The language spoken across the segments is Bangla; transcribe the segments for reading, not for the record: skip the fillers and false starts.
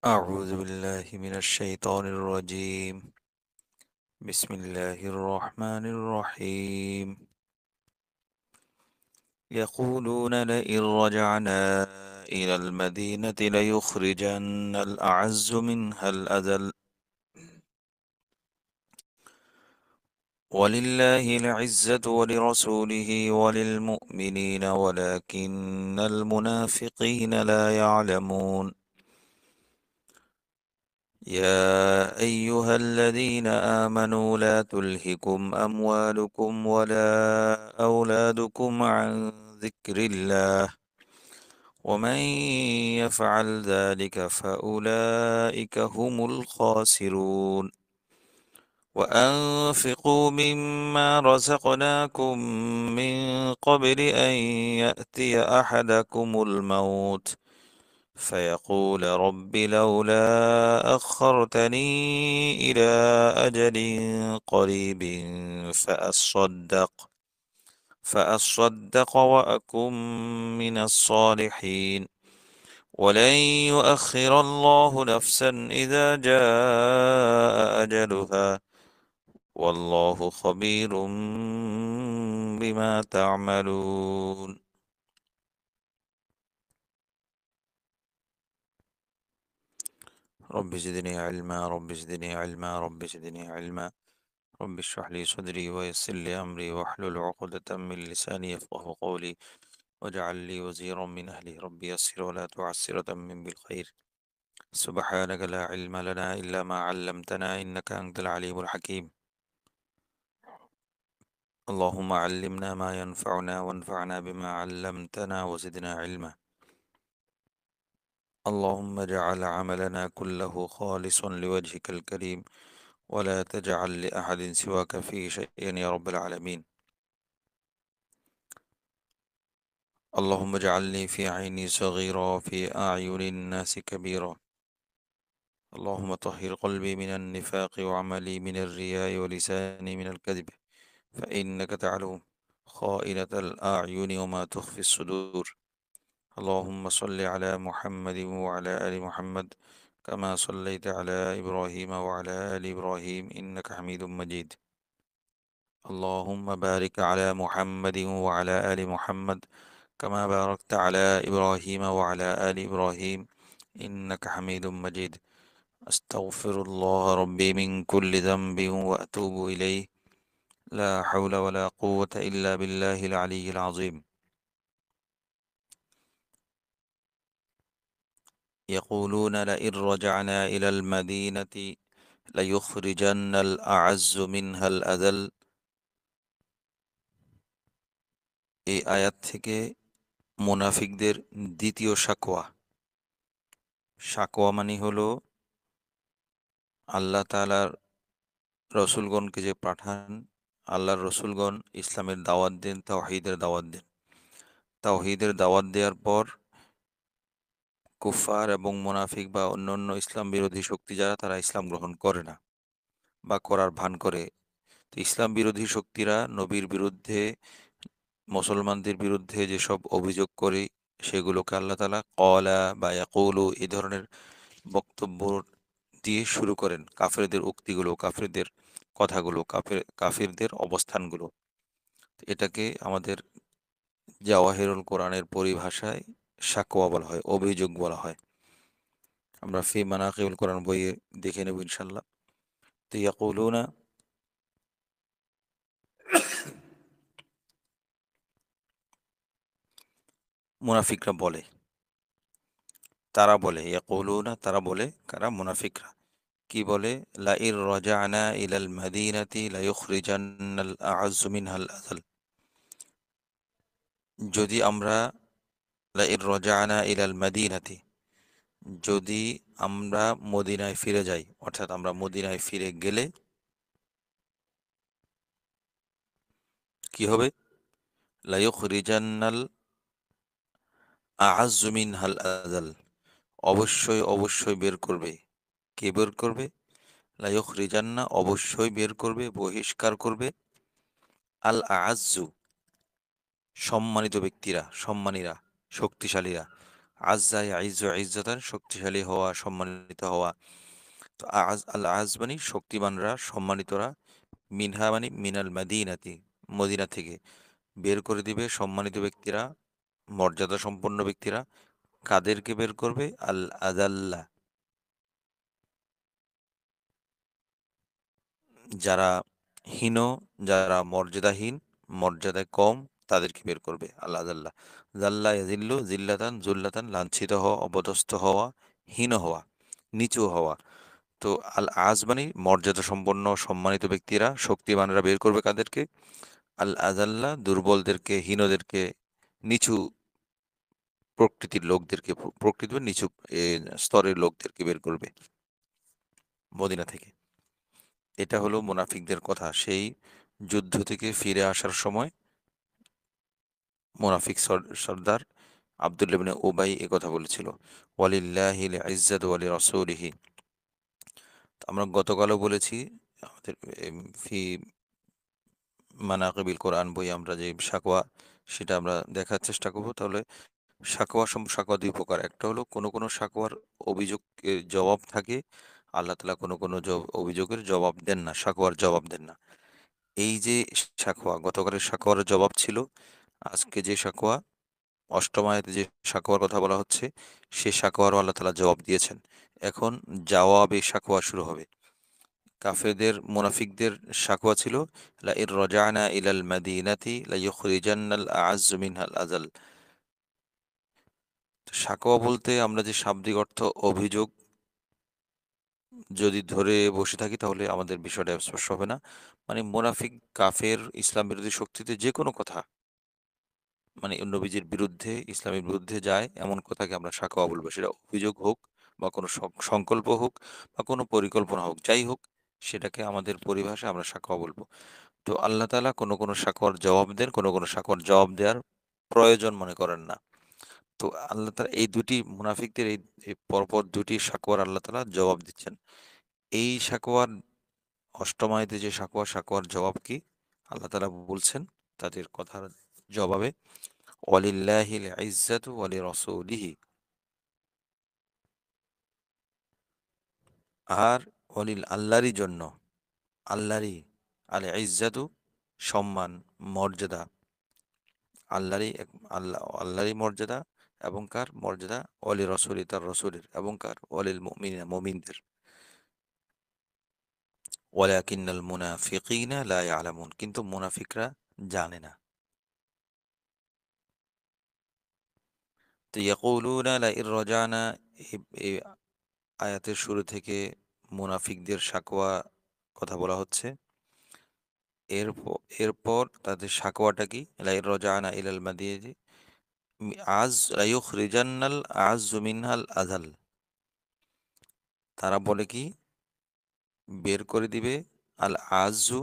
أعوذ بالله من الشيطان الرجيم. بسم الله الرحمن الرحيم. يقولون لئن رجعنا إلى المدينة ليخرجن الأعز منها الأذل ولله العزة ولرسوله وللمؤمنين ولكن المنافقين لا يعلمون. يا أيها الذين آمنوا لا تلهكم أموالكم ولا أولادكم عن ذكر الله ومن يفعل ذلك فأولئك هم الخاسرون. وأنفقوا مما رزقناكم من قبل أن يأتي أحدكم الموت فيقول رب لولا أخرتني إلى أجل قريب فأصدق وأكن من الصالحين. ولن يؤخر الله نفسا إذا جاء أجلها والله خبير بما تعملون. رب زدني علما رب زدني علما رب زدني علما رب اشرح لي صدري ويسر لي أمري واحلل عقدة من لساني يفقه قولي واجعل لي وزيرا من أهلي ربي يسر ولا تعسر من بالخير. سبحانك لا علم لنا إلا ما علمتنا إنك أنت العليم الحكيم. اللهم علمنا ما ينفعنا وانفعنا بما علمتنا وزدنا علما. اللهم اجعل عملنا كله خالصا لوجهك الكريم ولا تجعل لأحد سواك فيه شيئا يا رب العالمين. اللهم اجعلني في عيني صغيرا وفي أعين الناس كبيرا. اللهم طهر قلبي من النفاق وعملي من الرياء ولساني من الكذب فإنك تعلم خائنة الأعين وما تخفي الصدور. اللهم صل على محمد وعلى آل محمد كما صليت على إبراهيم وعلى آل إبراهيم إنك حميد مجيد. اللهم بارك على محمد وعلى آل محمد كما باركت على إبراهيم وعلى آل إبراهيم إنك حميد مجيد. أستغفر الله ربي من كل ذنب وأتوب إليه. لا حول ولا قوة إلا بالله العلي العظيم. يقولون لئن رجعنا إلى المدينة ليخرجن الأعز منها الأذل। এই আয়াত থেকে মুনাফিকদের দ্বিতীয় শাকওয়া। শাকওয়া মানে হলো আল্লাহ তাআলার রসুলগণকে যে পাঠান, আল্লাহর রসুলগণ ইসলামের দাওয়াত দেন, তাওহীদের দাওয়াত দেন। তাওহীদের দাওয়াত দেওয়ার পর কুফার এবং মুনাফিক বা অন্যান্য ইসলাম বিরোধী শক্তি যারা, তারা ইসলাম গ্রহণ করে না বা করার ভান করে। তো ইসলাম বিরোধী শক্তিরা নবীর বিরুদ্ধে, মুসলমানদের বিরুদ্ধে যেসব অভিযোগ করে সেগুলোকে আল্লাহ তাআলা ক্বালা বা ইয়াকুলু এই ধরনের বক্তব্য দিয়ে শুরু করেন। কাফেরদের উক্তিগুলো, কাফেরদের কথাগুলো, কাফেরদের অবস্থানগুলো। এটাকে আমাদের জাওয়াহিরুল কোরআনের পরিভাষায় শাকওয়া বলা হয়, অভিযোগ বলা হয়। আমরা ফি মানাকিবুল কোরআন বইয়ে দেখে নেব ইনশাল্লাহ। তো ইয়াকুলুনা, মুনাফিকরা বলে, তারা বলে, ইয়াকুলুনা তারা বলে, কারা? মুনাফিকরা। কি বলে? লাইর রাজানা ইলাল মাদিনাতি লায়ুখরিজান্নাল আ'আজ্জু মিনহাল আযাল। যদি আমরা, লাইর রাজানা ইলাল মাদিনাতি, যদি আমরা মদিনায় ফিরে যাই, অর্থাৎ আমরা মদিনায় ফিরে গেলে কি হবে? লায়ুখরিজান্নাল আ'আজ্জু মিনহাল আযাল, অবশ্যই অবশ্যই বের করবে। কে বের করবে? লায়ুখরিজান্না, অবশ্যই বের করবে, বহিষ্কার করবে, আল আ'আজ্জু, সম্মানিত ব্যক্তিরা, সম্মানীরা, শক্তিশালীরা, আজ্জা ইয়াইজ্জু ইজ্জাতান, শক্তিশালী হওয়া, সম্মানিত হওয়া। তো আল আজ মানে শক্তিমানরা, সম্মানিতরা, মিনহা মানে মিনাল মাদিনাতি, মদিনা থেকে বের করে দিবে সম্মানিত ব্যক্তিরা, মর্যাদা সম্পন্ন ব্যক্তিরা। কাদেরকে বের করবে? আল আদাল্লা, যারা হীন, যারা মর্যাদাহীন, মর্যাদায় কম, তাদেরকে বের করবে। আল্লাহ আদাল্লাহ, জাল্লা ইয়াজিল্লু জিল্লাতান জুল্লাতান, লাঞ্ছিত হওয়া, অপদস্থ হওয়া, হীন হওয়া, নিচু হওয়া। তো আল আজ মানে মর্যাদা সম্পন্ন সম্মানিত ব্যক্তিরা, শক্তিমানরা বের করবে কাদেরকে? আল আজাল্লা, দুর্বলদেরকে, হীনদেরকে, নিচু প্রকৃতির লোকদেরকে, প্রকৃতি বা নিচু এ, স্তরের লোকদেরকে বের করবে মদিনা থেকে। এটা হলো মুনাফিকদের কথা। সেই যুদ্ধ থেকে ফিরে আসার সময় মুনাফিক সর্দার আব্দুল্লাহ ইবনে উবাই এ কথা বলেছিল, ওয়ালিল্লাহিল ইজ্জাতু ওয়ালি রাসূলিহি। আমরা গতকালও বলেছি, আমাদের ফি মানাকিবিল কোরআন বই আমরা যে সাকওয়া, সেটা আমরা দেখার চেষ্টা করব। তাহলে সাকওয়া দুই প্রকার। একটা হলো কোনো সাকওয়ার অভিযোগের জবাব থাকে, আল্লাহ তাআলা কোনো অভিযোগের জবাব দেন না, সাকওয়ার জবাব দেন না। এই যে সাকওয়া, গতকালের সাকওয়ার জবাব ছিল। আজকে যে সাকওয়া, অষ্টম আয়াতে যে সাকওয়ার কথা বলা হচ্ছে, সে সাকওয়ারও আল্লাহ তাআলা জবাব দিয়েছেন। এখন জবাবে সাকওয়া শুরু হবে। কাফেরদের, মুনাফিকদের সাকওয়া ছিল, লা ইর রাজানা ইলাল মাদিনাতি লা ইখরিজান্নাল আ'আজ্জু মিনহাল আযাল। সাকওয়া বলতে আমরা যে শাব্দিক অর্থ অভিযোগ যদি ধরে বসে থাকি, তাহলে আমাদের বিষয়টা স্পষ্ট হবে না। মানে মুনাফিক, কাফের, ইসলাম বিরোধী শক্তিতে যে কোনো কথা, মানে নবীজির বিরুদ্ধে, ইসলামের বিরুদ্ধে যায় এমন কথাকে আমরা সাকওয়া বলবো। সেটা অভিযোগ হোক, বা কোনো সংকল্প হোক, বা কোনো পরিকল্পনা হোক, যাই হোক, সেটাকে আমাদের পরিভাষায় আমরা সাকওয়া বলবো। তো আল্লাহ তাআলা কোনো সাকওয়ার জবাব দেন, কোনো সাকওয়ার জবাব দেওয়ার প্রয়োজন মনে করেন না। তো আল্লাহ তাআলা এই দুটি মুনাফিকদের, এই পরপর দুটি সাকওয়ার আল্লাহ তাআলা জবাব দিচ্ছেন। এই সাকওয়ার, অষ্টম আয়াতে যে সাকওয়ার জবাব কি? আল্লাহ তাআলা বলছেন তাদের কথার জবাবে, ওয়ালিল্লাহিল ইজ্জাতু ওয়ালি রাসূলিহি, আর আল্লাহরই জন্য, আল্লাহরই, আল ইজ্জাতু সম্মান, মর্যাদা, আল্লাহরই আল্লাহরই মর্যাদা, এবং কার মর্যাদা? ওয়ালি রাসূলি, তার রাসূলের, এবং কার? ওয়ালিল মুমিনিনা, মুমিনদের। ওয়ালাকিন্নাল মুনাফিকিনা লা ইয়ালামুন, কিন্তু মুনাফিকরা জানে না। তো ইয়াকুলুনা লা ইর রাজানা, এই আয়াতের শুরু থেকে মুনাফিকদের সাকওয়া কথা বলা হচ্ছে। এরপর তাদের সাকওয়াটা কি? লা ইর রাজানা ইলাল মাদিয়াতি আজ লা ইউখরিজান্নাল আ'আজ্জু মিনহাল আযাল। তারা বলে কি? বের করে দিবে আল আযু,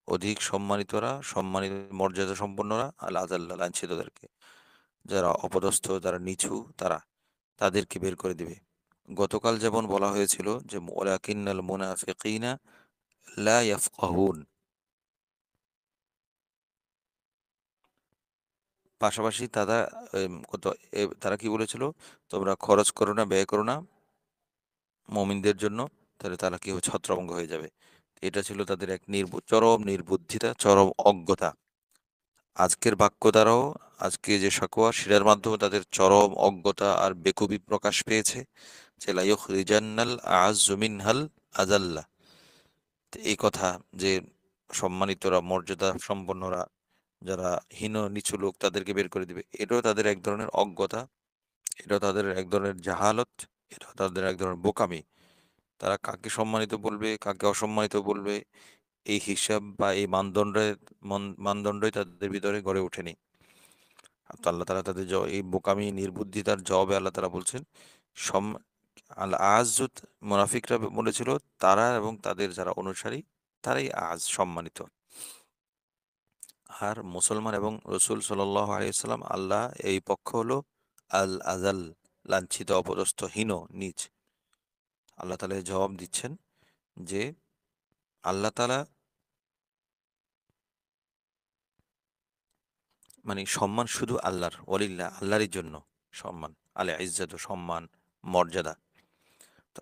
অধিক সম্মানিতরা, সম্মানিত মর্যাদা সম্পন্নরা, আল আযাল্লা, লাঞ্ছিতদেরকে, যারা অপদস্থ, যারা নিচু, তারা, তাদেরকে বের করে দিবে। গতকাল যেমন বলা হয়েছিল যে ওয়ালাকিন্নাল মুনাফিকিনা লা ইয়াফকাহুন, পাশাপাশি তারা তারা কি বলেছিল? তোমরা খরচ করো না, ব্যয় করো না মুমিনদের জন্য, তাহলে তারা কি হবে? ছত্রভঙ্গ হয়ে যাবে। এটা ছিল তাদের এক চরম নির্বুদ্ধিতা, চরম অজ্ঞতা। আজকের বাক্য দ্বারাও, আজকে যে সাকওয়া, সেটার মাধ্যমে তাদের চরম অজ্ঞতা আর বেকুবি প্রকাশ পেয়েছে, যে লা ইউখরিজান্নাল আ'আজ্জু মিনহাল আযাল্লা। তো এই কথা যে সম্মানিতরা, মর্যাদা সম্পন্নরা, যারা হীন নিচু লোক, তাদেরকে বের করে দিবে, এটাও তাদের এক ধরনের অজ্ঞতা, এটাও তাদের এক ধরনের জাহালত, এটাও তাদের এক ধরনের বোকামি। তারা কাকে সম্মানিত বলবে, কাকে অসম্মানিত বলবে, এই হিসাব বা এই মানদণ্ডই তাদের ভিতরে গড়ে ওঠেনি। তো আল্লাহ তাআলা তাদের এই বোকামি, নির্বুদ্ধিতার জবাবে আল্লাহ তাআলা বলছেন, সম আল আযুত, মুনাফিকরা বলেছিল তারা এবং তাদের যারা অনুসারী, তারাই আজ সম্মানিত। আর মুসলমান এবং রসুল সাল্লাল্লাহু আলাইহি ওয়াসাল্লাম, আল্লাহ এই পক্ষ হলো আল আজাল, লাঞ্ছিত, অপদস্থ, হীন, নীচ। আল্লাহ তাআলা এই জবাব দিচ্ছেন যে আল্লাহ তাআলা, মানে সম্মান শুধু আল্লাহর, ওয়ালিল্লাহ, আল্লাহরই জন্য সম্মান। আল ইজ্জাত সম্মান, মর্যাদা। তো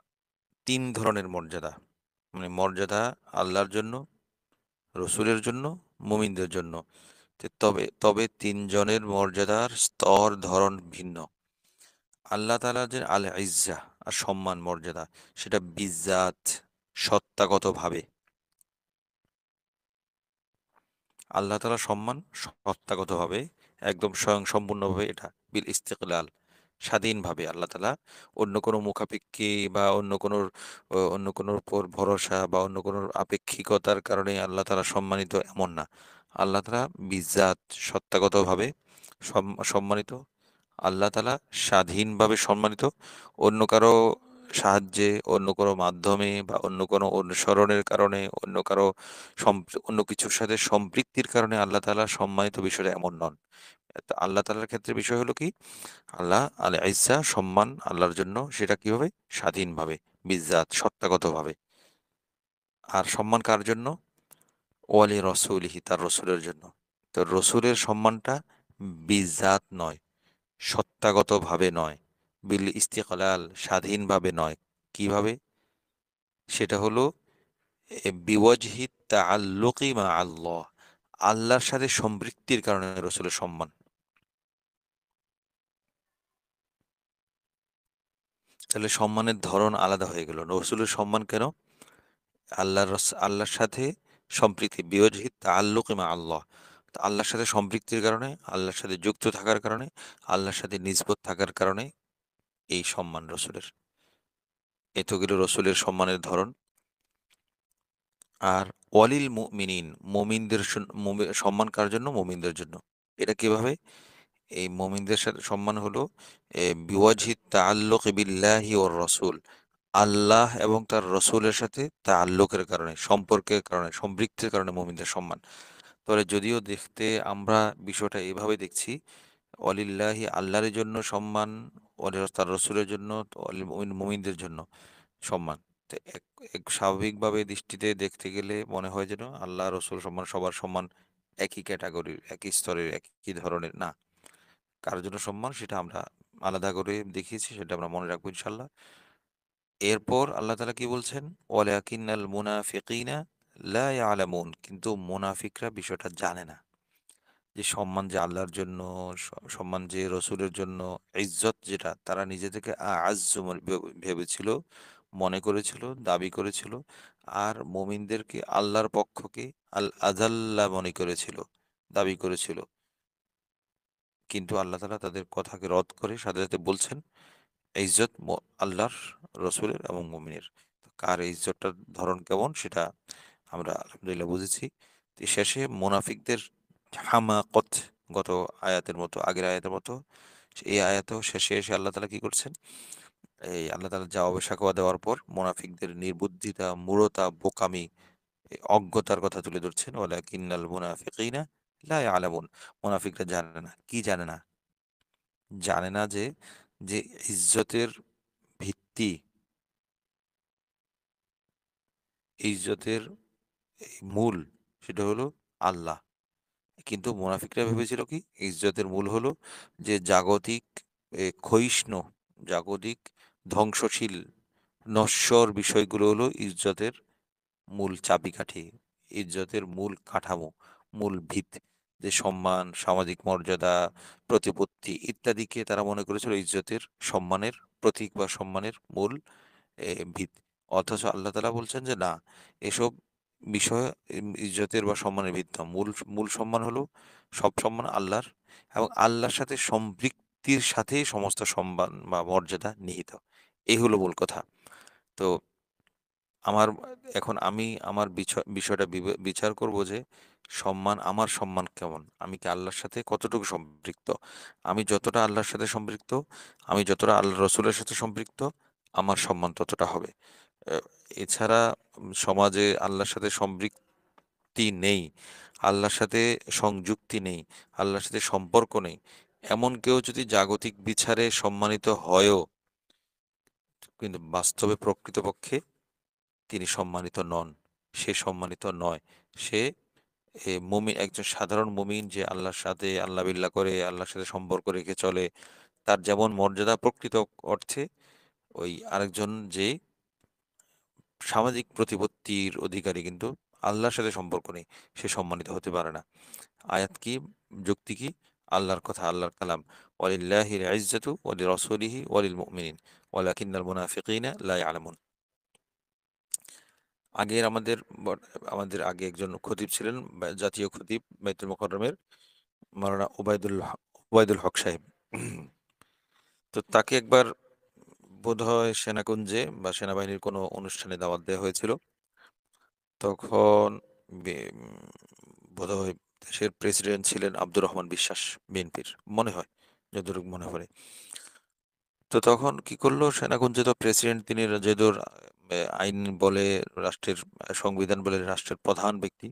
৩ ধরনের মর্যাদা, মানে মর্যাদা আল্লাহর জন্য, রসুলের জন্য, মুমিনদের জন্য। তবে তবে ৩ জনের মর্যাদার স্তর ধরন ভিন্ন। আল্লাহ তাআলা যে আল ইজ্জা আর সম্মান মর্যাদা, সেটা বিজ্জাত, সত্তাগতভাবে। আল্লাহ তাআলা সম্মান সত্তাগতভাবে, একদম স্বয়ংসম্পূর্ণভাবে, এটা বিল ইস্তিকলাল, স্বাধীনভাবে আল্লাহ তাআলা অন্য কোনো মুখাপেক্ষী বা অন্য কোনোর উপর ভরসা বা অন্য কোনো আপেক্ষিকতার কারণে আল্লাহ তাআলা সম্মানিত, এমন না। আল্লাহ তাআলা বিজ্জাত, সত্তাগতভাবে সম্মানিত। আল্লাহ তাআলা স্বাধীনভাবে সম্মানিত। অন্য কারো সাহায্যে, অন্য কোনো মাধ্যমে বা অন্য কোনো অনুসরণের কারণে, অন্য কিছুর সাথে সম্পৃক্তির কারণে আল্লাহ তাআলা সম্মানিত, বিষয়টা এমন নন। তো আল্লাহ তাআলার ক্ষেত্রে বিষয় হলো কি, আল্লাহ আল ইজ্জা সম্মান আল্লাহর জন্য, সেটা কিভাবে? স্বাধীনভাবে, বিজ্জাত, সত্তাগতভাবে। আর সম্মান কার জন্য? ওয়ালি রসুলিহি, তার রসুলের জন্য। তো রসুলের সম্মানটা বিজ্জাত নয়, সত্তাগতভাবে নয়, বিল ইস্তিকলাল, স্বাধীনভাবে নয়। কিভাবে? সেটা হলো বিওয়াজহি তাআল্লুকি মা আল্লাহ, আল্লাহর সাথে সম্পৃক্তির কারণে রসুলের সম্মান। তাহলে সম্মানের ধরন আলাদা হয়ে গেল। রসুলের সম্মান কেন? আল্লাহর সাথে সম্পৃক্তি, বিওয়াজহি তাআল্লুকি মা আল্লাহ। তো আল্লাহর সাথে সম্পৃক্তির কারণে, আল্লাহর সাথে যুক্ত থাকার কারণে, আল্লাহর সাথে নিসবত থাকার কারণে এই সম্মান রসুলের। এ তো গেল রসুলের সম্মানের ধরন। আর ওয়ালিল মুমিনিন, সম্মান কার জন্য? মুমিনদের জন্য। এটা কিভাবে? এই মুমিনদের সাথে সম্মান হলো বিওয়াজহি তাআল্লুক বিল্লাহি ওয়ার রাসূল, আল্লাহ এবং তার রসুলের সাথে তাআল্লুকের কারণে, সম্পর্কের কারণে, সম্পৃক্তির কারণে মুমিনদের সম্মান। তবে যদিও দেখতে আমরা বিষয়টা এভাবে দেখছি, ওয়ালিল্লাহি, আল্লাহর জন্য সম্মান, তার রসুলের জন্য, মুমিনদের জন্য সম্মান। তো এক স্বাভাবিকভাবে দৃষ্টিতে দেখতে গেলে মনে হয় যেন আল্লাহ রসুল সম্মান, সবার সম্মান একই ক্যাটাগরির, একই স্তরের, একই ধরনের না। কার জন্য সম্মান সেটা আমরা আলাদা করে দেখিয়েছি, সেটা আমরা মনে রাখবো ইনশাল্লাহ। এরপর আল্লাহ তাআলা কি বলছেন? ওয়ালাকিন্নাল মুনাফিকিনা লা ইয়ালামুন, কিন্তু মুনাফিকরা বিষয়টা জানে না, যে সম্মান যে আল্লাহর জন্য, সম্মান যে রসুলের জন্য, ইজ্জত যেটা তারা নিজে থেকে আ'আজ্জু ভেবেছিল, মনে করেছিল, দাবি করেছিল। আর মুমিনদেরকে, আল্লাহর পক্ষকে আল আযাল্লা মনে করেছিল, দাবি করেছিল। কিন্তু আল্লাহ তাআলা তাদের কথাকে রদ করে সাথে সাথে বলছেন ইজ্জত আল্লাহর, রসুলের এবং মুমিনের। তো কার ইজ্জতটার ধরন কেমন সেটা আমরা আলহামদুলিল্লাহ বুঝেছি। তো শেষে মুনাফিকদের হামাকত, গত আয়াতের মতো, আগের আয়াতের মতো, এই আয়াতেও শেষে এসে আল্লাহ তাআলা কি করছেন? এই আল্লাহ তাআলা জবাবে সাকওয়া দেওয়ার পর মুনাফিকদের নির্বুদ্ধিতা, মূঢ়তা, বোকামি, অজ্ঞতার কথা তুলে ধরছেন। ওয়ালাকিন্নাল মুনাফিকিনা লা ইয়ালামুন, মুনাফিকরা জানে না। কি জানে না? জানে না যে, যে ইজ্জতের ভিত্তি, ইজ্জতের এই মূল, সেটা হলো আল্লাহ। কিন্তু মুনাফিকরা ভেবেছিল কি, ইজ্জতের মূল হলো যে জাগতিক ক্ষয়িষ্ণু, জাগতিক ধ্বংসশীল, নশ্বর বিষয়গুলো হলো ইজ্জতের মূল চাবিকাঠি, ইজ্জতের মূল কাঠামো, মূল ভিত। যে সম্মান, সামাজিক মর্যাদা, প্রতিপত্তি ইত্যাদিকে তারা মনে করেছিল ইজ্জতের, সম্মানের প্রতীক বা সম্মানের মূল ভিত। অথচ আল্লাহ তাআলা বলছেন যে না, এসব বিষয় ইজ্জতের বা সম্মানের ভিত না। মূল সম্মান হলো, সব সম্মান আল্লাহর, এবং আল্লাহর সাথে সম্পৃক্তির সাথে সমস্ত সম্মান বা মর্যাদা নিহিত। এই হলো মূল কথা। তো আমার, এখন আমি আমার বিষয়টা বিচার করব যে আমার সম্মান কেমন, আমি কি আল্লাহর সাথে কতটুকু সম্পৃক্ত। আমি যতটা আল্লাহর সাথে সম্পৃক্ত, আমি যতটা আল্লাহ রসুলের সাথে সম্পৃক্ত, আমার সম্মান ততটা হবে। আহ, এছাড়া সমাজে আল্লাহর সাথে সম্পৃক্তি নেই, আল্লাহর সাথে সংযুক্তি নেই, আল্লাহর সাথে সম্পর্ক নেই, এমন কেউ যদি জাগতিক বিচারে সম্মানিত হয়ও, কিন্তু বাস্তবে প্রকৃতপক্ষে তিনি সম্মানিত নন, সে সম্মানিত নয়। সে মুমিন, একজন সাধারণ মুমিন যে আল্লাহর সাথে আল্লাহ বিল্লাহ করে, আল্লাহর সাথে সম্পর্ক রেখে চলে, তার যেমন মর্যাদা প্রকৃত অর্থে ওই আরেকজন যে সামাজিক প্রতিপত্তির অধিকারী কিন্তু আল্লাহর সাথে সম্পর্ক নেই, সে সম্মানিত হতে পারে না। আয়াত কি, যুক্তি কি? আল্লাহর কথা, আল্লাহর কালাম, ওয়ালিল্লাহিল ইজ্জাতু ওয়ালি রাসূলিহি ওয়ালিল মুমিনিন ওয়ালাকিন্নাল মুনাফিকিনা লা ইয়ালামুন। আগের আমাদের আগে একজন খতিব ছিলেন, জাতীয় খতিব বাইতুল মোকাররমের, মাওলানা ওবায়দুল হক সাহেব। তো তাকে একবার বোধহয় সেনাকুঞ্জে বা সেনাবাহিনীর কোনো অনুষ্ঠানে দাওয়াত দেওয়া হয়েছিল। তখন বোধহয় দেশের প্রেসিডেন্ট ছিলেন আব্দুর রহমান বিশ্বাস, বিএনপির, মনে হয়, যতটুকু মনে পড়ে। তো তখন কি করলো, সেনাকুঞ্জে তো প্রেসিডেন্ট তিনি যেহেতু আইন বলে রাষ্ট্রের, সংবিধান বলে রাষ্ট্রের প্রধান ব্যক্তি,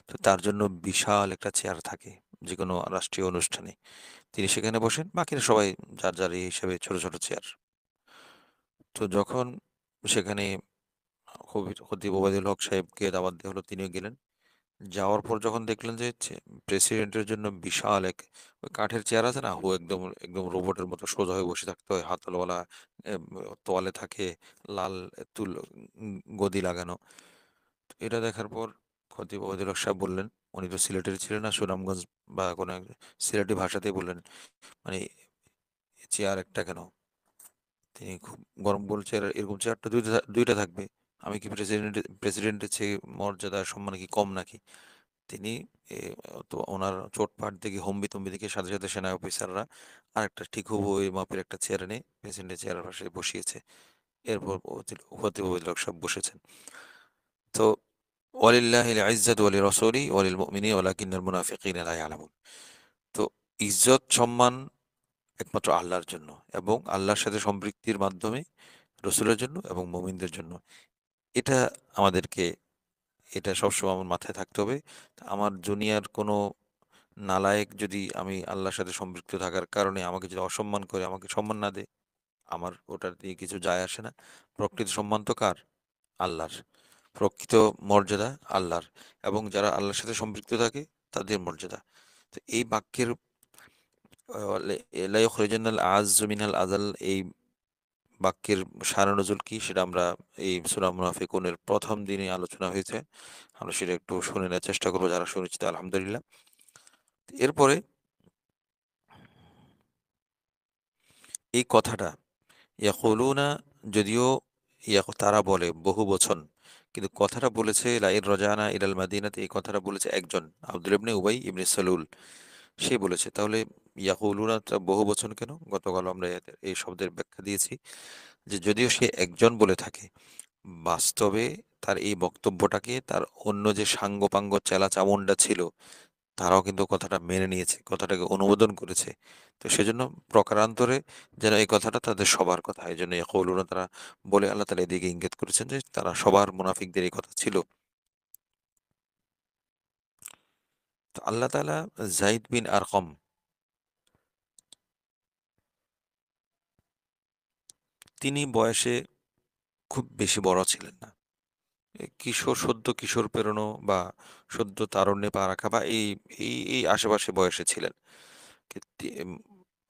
তো তার জন্য বিশাল একটা চেয়ার থাকে যে কোনো রাষ্ট্রীয় অনুষ্ঠানে। তিনি সেখানে বসেন, বাকিরা সবাই যার যার এই হিসেবে ছোট ছোট চেয়ার। তো যখন সেখানে খতিব ওবায়দুল হক সাহেবকে দাওয়াত দেওয়া হলো, তিনিও গেলেন। যাওয়ার পর যখন দেখলেন যে প্রেসিডেন্টের জন্য বিশাল এক ওই কাঠের চেয়ার আছে না, ও একদম একদম রোবটের মতো সোজা হয়ে বসে থাকতে হয়, হাতলওয়ালা, এম, তোয়ালে থাকে, লাল তুল গদি লাগানো। তো এটা দেখার পর খতিব ওবায়দুল হক সাহেব বললেন, উনি তো সিলেটের ছিলেন না, সুনামগঞ্জ বা কোনো সিলেটি ভাষাতেই বললেন, মানে চেয়ার একটা কেন? তিনি খুব গরম বলছে, এরকম চেয়ারটা দুইটা দুইটা থাকবে, আমি কি প্রেসিডেন্টের চেয়ে মর্যাদা সম্মান কি কম নাকি? তিনি এ, তো ওনার চোটপাট দেখে হম্বি তম্বি দেখে সাথে সাথে সেনা অফিসাররা আরেকটা ঠিক হুবহু ওই মাপের একটা চেয়ার এনে প্রেসিডেন্টের চেয়ারের পাশে বসিয়েছে। এরপর খতিব লোক সব বসেছেন। তো ওয়ালিল্লাহিল ইজ্জাতু ওয়ালি রাসূলি ওয়ালিল মুমিনিনা ওয়ালাকিন্নাল মুনাফিকিনা লা ইয়ালামুন। তো ইজ্জত সম্মান একমাত্র আল্লাহর জন্য, এবং আল্লাহর সাথে সম্পৃক্তির মাধ্যমে রসুলের জন্য এবং মুমিনদের জন্য। এটা আমাদেরকে, এটা সবসময় আমার মাথায় থাকতে হবে। আমার দুনিয়ার কোনো নালায়েক যদি আমি আল্লাহর সাথে সম্পৃক্ত থাকার কারণে আমাকে যদি অসম্মান করে, আমাকে সম্মান না দেয়, আমার ওটা দিয়ে কিছু যায় আসে না। প্রকৃত সম্মান তো কার? আল্লাহর। প্রকৃত মর্যাদা আল্লাহর, এবং যারা আল্লাহর সাথে সম্পৃক্ত থাকে তাদের মর্যাদা। তো এই বাক্যের লা ইউখরিজান্নাল আ'আজ্জু মিনাল আযাল, এই বাক্যের সারনজুল কি সেটা আমরা এই সূরা মুনাফিকুনের প্রথম দিনে আলোচনা হয়েছে, আমরা সেটা একটু শুনে নেওয়ার চেষ্টা করবো, যারা শুনেছি তো আলহামদুলিল্লাহ। এরপরে এই কথাটা ইয়াকুলুনা, যদিও তারা বলে বহু বচন, কিন্তু কথাটা বলেছে লাইন রজানা ইলাল মাদিনাতে, এই কথাটা বলেছে একজন, আব্দুল ইবনে উবাই ইবনে সালুল, সে বলেছে। তাহলে ইয়াকুলুনা তা বহু বচন কেন? গতকাল আমরা এই শব্দের ব্যাখ্যা দিয়েছি যে যদিও সে একজন বলে থাকে, বাস্তবে তার এই বক্তব্যটাকে তার অন্য যে সাঙ্গপাঙ্গ চেলা চামুন্ডা ছিল, তারাও কিন্তু কথাটা মেনে নিয়েছে, কথাটাকে অনুমোদন করেছে। তো সেজন্য প্রকারান্তরে যেন এই কথাটা তাদের সবার কথা, এই জন্য ইয়াকুলুনা তারা বলে, আল্লাহ তাআলা এদিকে ইঙ্গিত করেছেন যে তারা সবার মুনাফিকদের এই কথা ছিল। তো আল্লাহ তাআলা যায়েদ বিন আরকম, তিনি বয়সে খুব বেশি বড় ছিলেন না, সদ্য কিশোর পেরোনো বা সদ্য তারুণ্যে পা রাখা বা এই এই এই আশেপাশে বয়সে ছিলেন।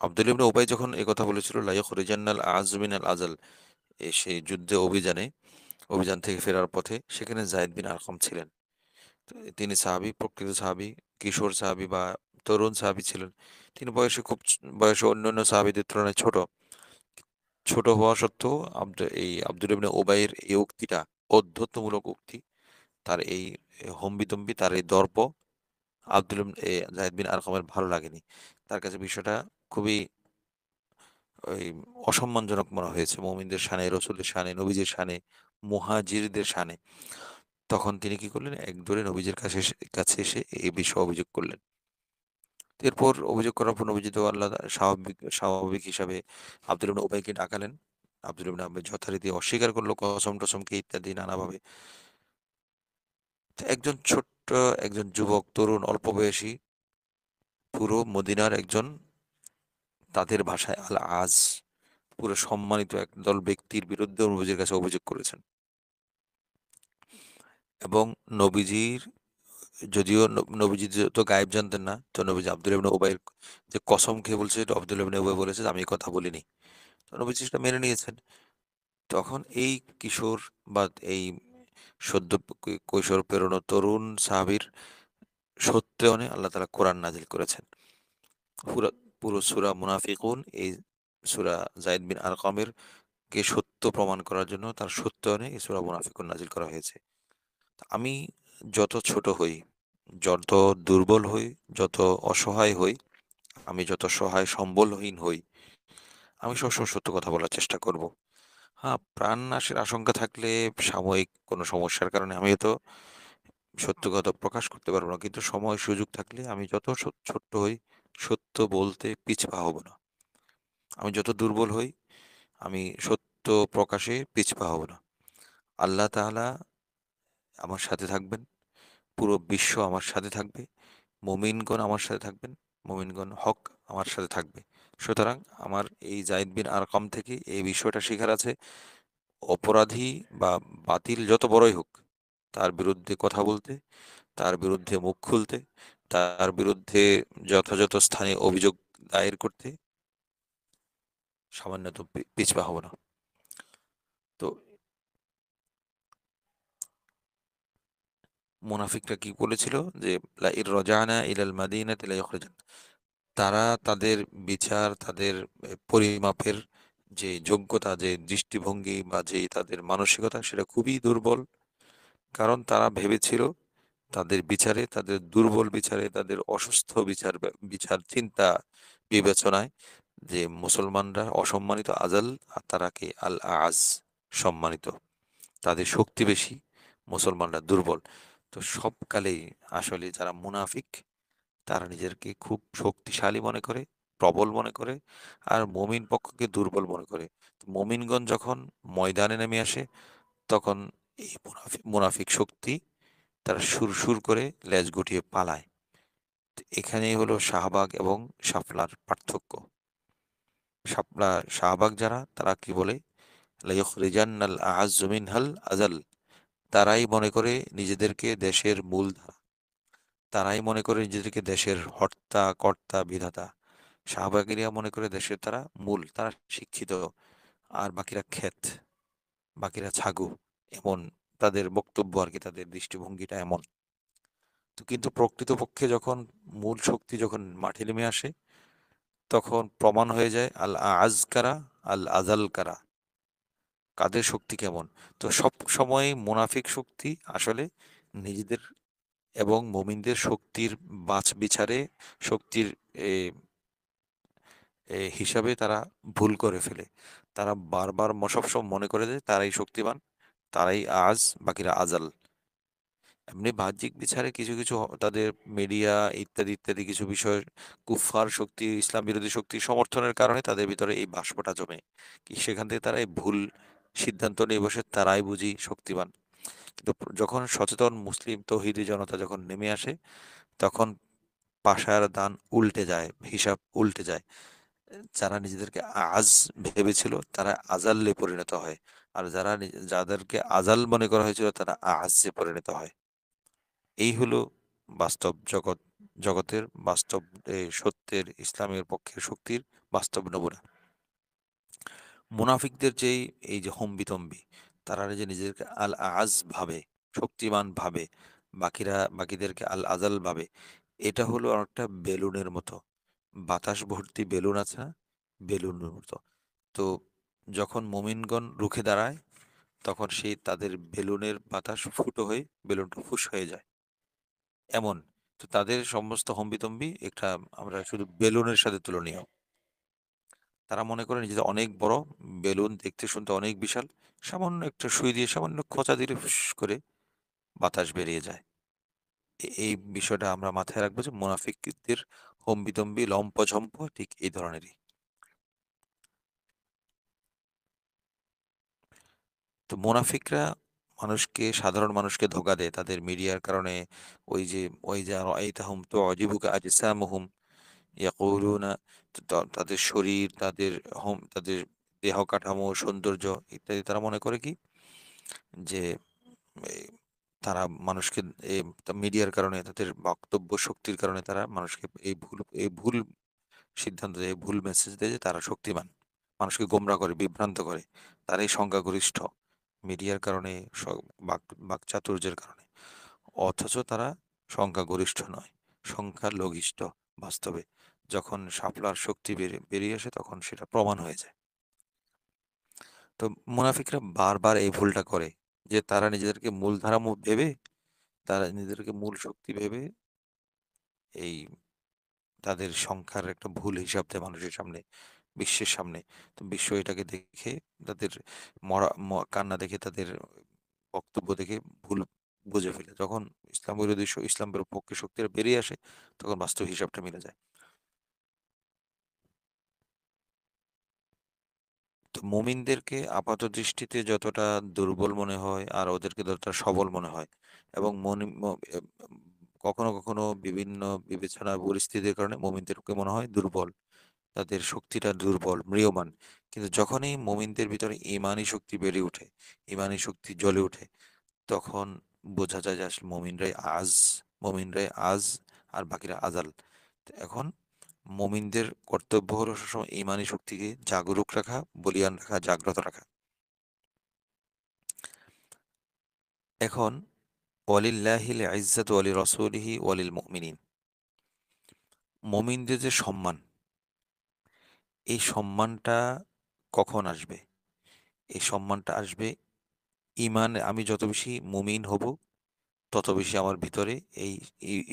আব্দুল ইবনে উবাই যখন এই কথা বলেছিল লা ইখরিজান্নাল আ'আজ্জু মিনাল আযাল, সেই যুদ্ধে অভিযান থেকে ফেরার পথে, সেখানে যায়েদ বিন আরকম ছিলেন। তো তিনি সাহাবী, প্রকৃত সাহাবী, কিশোর সাহাবী বা তরুণ সাহাবী ছিলেন। তিনি বয়সে অন্যান্য সাহাবীদের তুলনায় ছোট। ছোট হওয়া সত্ত্বেও আব্দুল ইবনে উবাইয়ের এই উক্তিটা ঔদ্ধত্যমূলক উক্তি, তার এই হম্বিতম্বি, তার এই দর্প জায়েদ বিন আরকমের ভালো লাগেনি। তার কাছে বিষয়টা খুবই ওই অসম্মানজনক মনে হয়েছে মুমিনদের শানে, রসুলের শানে, নবীজির শানে, মুহাজিরদের শানে। তখন তিনি কি করলেন, এক দৌড়ে নবীজির কাছে এসে এই বিষয়ে অভিযোগ করলেন। এরপর অভিযোগ করার পর নবীজি তো আল্লাহ স্বাভাবিক স্বাভাবিক হিসাবে আব্দুল ইবনে উবাইকে ডাকালেন। আব্দুল ইবনে উবাই যথারীতি অস্বীকার করলো, কসম টসম ইত্যাদি নানাভাবে। তো একজন যুবক, তরুণ, অল্প বয়সী, পুরো মদিনার একজন, তাদের ভাষায় আল আজ, পুরো সম্মানিত একদল ব্যক্তির বিরুদ্ধে নবীজির কাছে অভিযোগ করেছেন, এবং নবীজির যদিও নবীজি তো গায়েব জানতেন না, তো নবীজি আব্দুল্লাহ ইবনে উবাইর যে কসম খেয়ে বলছে, এটা আব্দুল্লাহ ইবনে উবাই বলেছে যে আমি এই কথা বলিনি, তো নবীজি সেটা মেনে নিয়েছেন। তখন এই কিশোর বা এই সদ্য কৈশোর পেরোনো তরুণ সাহাবীর সত্যায়নে আল্লাহ তাআলা কোরআন নাজিল করেছেন। পুরো পুরো সূরা মুনাফিকুন, এই সূরা যায়েদ বিন আরকামের কে সত্য প্রমাণ করার জন্য তার সত্যায়নে এই সূরা মুনাফিকুন নাজিল করা হয়েছে। আমি যত ছোট হই, যত দুর্বল হই, যত অসহায় হই, আমি যত সহায় সম্বলহীন হই, আমি সবসময় সত্য কথা বলার চেষ্টা করব। হ্যাঁ, প্রাণ নাশের আশঙ্কা থাকলে, সাময়িক কোনো সমস্যার কারণে আমি হয়তো সত্য কথা প্রকাশ করতে পারবো না, কিন্তু সময় সুযোগ থাকলে আমি যত ছোট্ট হই, সত্য বলতে পিছপা হব না। আমি যত দুর্বল হই, আমি সত্য প্রকাশে পিছপা হব না। আল্লাহ তাআলা আমার সাথে থাকবেন, পুরো বিশ্ব আমার সাথে থাকবে, মুমিনগণ আমার সাথে থাকবেন, মুমিনগণ হক আমার সাথে থাকবে। সুতরাং আমার এই যায়েদ বিন আরকাম থেকে এই বিষয়টা শেখার আছে, অপরাধী বা বাতিল যত বড়ই হোক, তার বিরুদ্ধে কথা বলতে, তার বিরুদ্ধে মুখ খুলতে, তার বিরুদ্ধে যথাযথ স্থানে অভিযোগ দায়ের করতে সামান্যত পিছপা হব না। তো মুনাফিকরা কি বলেছিল যে লা ইর রজানা ইলাল মাদিনাতি লা ইখরাজান, তারা তাদের বিচার, তাদের পরিমাপের যে যোগ্যতা, যে দৃষ্টিভঙ্গি বা যে তাদের মানসিকতা, সেটা খুবই দুর্বল। কারণ তারা ভেবেছিল তাদের বিচারে, তাদের দুর্বল বিচারে, তাদের অসুস্থ বিচার বিচার চিন্তা বিবেচনায়, যে মুসলমানরা অসম্মানিত আজাল, আর তারা কে আল আজ সম্মানিত, তাদের শক্তি বেশি, মুসলমানরা দুর্বল। তো সব কালেই আসলে যারা মুনাফিক, তারা নিজেদেরকে খুব শক্তিশালী মনে করে, প্রবল মনে করে, আর মমিন পক্ষকে দুর্বল মনে করে। তো মমিনগণ যখন ময়দানে নেমে আসে, তখন এই মুনাফিক মুনাফিক শক্তি তারা সুর সুর করে লেজ গুটিয়ে পালায়। তো এখানেই হলো শাহবাগ এবং শাপলার পার্থক্য। শাহবাগ যারা, তারা কি বলে, লাইখরিজান্নাল আ'আজ্জু মিনহাল আযাল, তারাই মনে করে নিজেদেরকে দেশের মূলধারা, তারাই মনে করে নিজেদেরকে দেশের হর্তা কর্তা বিধাতা। শাহবাগীরা মনে করে দেশের তারা মূল, তারা শিক্ষিত, আর বাকিরা ক্ষেত, বাকিরা ছাগু, এমন তাদের বক্তব্য আর কি, তাদের দৃষ্টিভঙ্গিটা এমন। তো কিন্তু প্রকৃতপক্ষে যখন মূল শক্তি যখন মাঠে নেমে আসে, তখন প্রমাণ হয়ে যায় আল আজ কারা, আল আজাল কারা, কাদের শক্তি কেমন। তো সব সময় মুনাফিক শক্তি আসলে নিজেদের এবং মুমিনদের শক্তির বাছ বিচারে, শক্তির এ, হিসাবে তারা ভুল করে ফেলে। তারা বারবার সবসময় মনে করে যে তারাই শক্তিমান, তারাই আজ, বাকিরা আজাল। এমনি বাহ্যিক বিচারে কিছু কিছু তাদের মিডিয়া ইত্যাদি ইত্যাদি কিছু বিষয়, কুফফার শক্তি, ইসলাম বিরোধী শক্তি সমর্থনের কারণে তাদের ভিতরে এই বাষ্পটা জমে, কি সেখান থেকে তারা এই ভুল সিদ্ধান্ত নিয়ে বসে, তারাই বুঝি শক্তিমান। কিন্তু যখন সচেতন মুসলিম তৌহিদি জনতা যখন নেমে আসে, তখন পাশার দান উল্টে যায়, হিসাব উল্টে যায়। যারা নিজেদেরকে আজ ভেবেছিল, তারা আজাল্লে পরিণত হয়, আর যাদেরকে আজাল মনে করা হয়েছিল, তারা আজে পরিণত হয়। এই হলো বাস্তব জগৎ, জগতের বাস্তব সত্যের, ইসলামের পক্ষের শক্তির বাস্তব নমুনা। মুনাফিকদের যেই এই যে হম্বিতম্বি, তারা যে নিজেদেরকে আল আজ ভাবে, শক্তিমান ভাবে, বাকিদেরকে আল আজাল ভাবে, এটা হলো একটা বেলুনের মতো, বাতাস ভর্তি বেলুন আছে না, বেলুনের মতো। তো যখন মুমিনগণ রুখে দাঁড়ায়, তখন সেই তাদের বেলুনের বাতাস ফুটো হয়ে বেলুনটা ফুস হয়ে যায়, এমন। তো তাদের সমস্ত হম্বিতম্বি একটা, আমরা শুধু বেলুনের সাথে তুলনীয়। তারা মনে করে নিজেদের অনেক বড়, বেলুন দেখতে শুনতে অনেক বিশাল, সামান্য একটা সুই দিয়ে সামান্য খোঁচা দিলে ফুস করে বাতাস বেরিয়ে যায়। এই বিষয়টা আমরা মাথায় রাখবো যে মুনাফিকদের হম্বিতম্বি লম্পঝম্প ঠিক এই ধরনেরই। তো মুনাফিকরা সাধারণ মানুষকে ধোঁকা দেয় তাদের মিডিয়ার কারণে। ওই যে রাআইতাহুম তু'জিবুকা আজসামুহুম ইয়াকুলুনা, তাদের শরীর, তাদের দেহ কাঠামো, সৌন্দর্য ইত্যাদি, তারা মনে করে কি যে তারা মানুষকে মিডিয়ার কারণে, তাদের বক্তব্য শক্তির কারণে তারা মানুষকে এই ভুল সিদ্ধান্ত দেয়, ভুল মেসেজ দেয় যে তারা শক্তিমান, মানুষকে গোমরা করে, বিভ্রান্ত করে। তারাই সংখ্যাগরিষ্ঠ মিডিয়ার কারণে, বাকচাতুর্যের কারণে। অথচ তারা সংখ্যাগরিষ্ঠ নয়, সংখ্যালঘিষ্ঠ। বাস্তবে যখন শাপলার শক্তি বেরিয়ে আসে তখন সেটা প্রমাণ হয়ে যায়। তো মুনাফিকরা বারবার এই ভুলটা করে যে তারা নিজেদেরকে মূলধারা ভেবে, তারা নিজেদেরকে মূল শক্তি ভেবে এই তাদের সংখ্যার একটা ভুল হিসাব দেয় মানুষের সামনে, বিশ্বের সামনে। তো বিশ্ব এটাকে দেখে, তাদের কান্না দেখে, তাদের বক্তব্য দেখে ভুল বুঝে ফেলে। যখন ইসলাম বিরোধী ইসলামের পক্ষে শক্তিরা বেরিয়ে আসে তখন বাস্তব হিসাবটা মিলে যায়। তো মুমিনদেরকে আপাত দৃষ্টিতে যতটা দুর্বল মনে হয় আর ওদেরকে ততটা সবল মনে হয়, এবং কখনো কখনো বিভিন্ন বিবেচনা পরিস্থিতির কারণে মুমিনদেরকে মনে হয় দুর্বল, তাদের শক্তিটা দুর্বল, ম্রিয়মাণ। কিন্তু যখনই মুমিনদের ভিতরে ইমানি শক্তি বেড়ে ওঠে, ইমানি শক্তি জ্বলে ওঠে, তখন বোঝা যায় যে আসলে মুমিনরাই আজ আর বাকিরা আজাল। তো এখন মুমিনদের কর্তব্য হলো সবসময় ইমানি শক্তিকে জাগরুক রাখা, বলিয়ান রাখা, জাগ্রত রাখা। এখন ওয়ালিল্লাহিল ইজ্জাতু ওয়ালি রাসূলিহি ওয়ালিল মুমিনিন, মুমিনদের যে সম্মান, এই সম্মানটা কখন আসবে? এই সম্মানটা আসবে আমি যত বেশি মুমিন হব, তত বেশি আমার ভিতরে এই